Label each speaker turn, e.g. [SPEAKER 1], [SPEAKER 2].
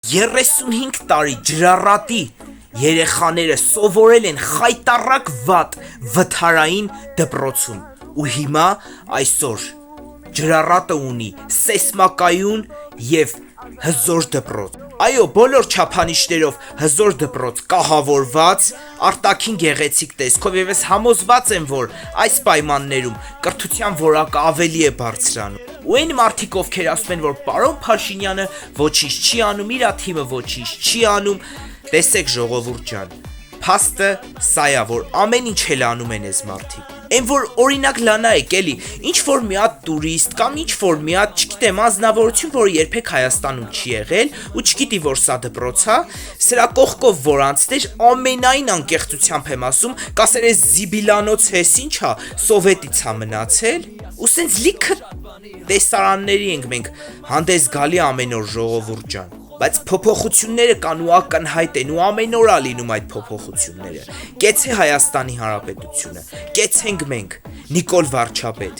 [SPEAKER 1] 35 տարի ջրառատի երեխաները սովորել են խայտառակ վատ վթարային դպրոցում ու հիմա այսօր ջրառատը ունի սեսմակայուն և հզոր դպրոց։ Այո, բոլոր չափանիշներով հզոր դպրոց, կահավորված, արտաքին գեղեցիկ տեսքով և ես համոզված եմ, որ այս պայմաններում կրթության որակը ավելի է բարձրանում։ Ու այն մարդիկ, ովքեր ասում են, որ պարոն Փաշինյանը ոչինչ չի անում, իրա թիմը ոչինչ չի անում, տեսեք ժողովուրդ ջան, փաստը սա է, որ ամեն ինչ էլ անում են այս մարդիկ։ Այն որ օրինակ լանայեք էլի, ինչ որ մի հատ տուրիստ կամ ինչ որ մի հատ, չգիտեմ, անձնավորություն, որը երբեք Հայաստանում չի եղել ու չգիտի, որ սա դպրոց է, սրա կողքով որ անցներ, ամենայն անկեղծությամբ եմ ասում, կասեր էս զիբիլանոց հես ինչ է, սովետից է մնացել, ու սենց լիքը տեսարանների ենք մենք հանդես գալի ամեն օր ժողովուրդ ջան, բայց փոփոխությունները կան ու ակնհայտ են ու ամեն օր ա լինում այդ փոփոխությունները, կեցե Հայաստանի Հանրապետությունը, կեցենք մենք, Նիկոլ Վարչապետ։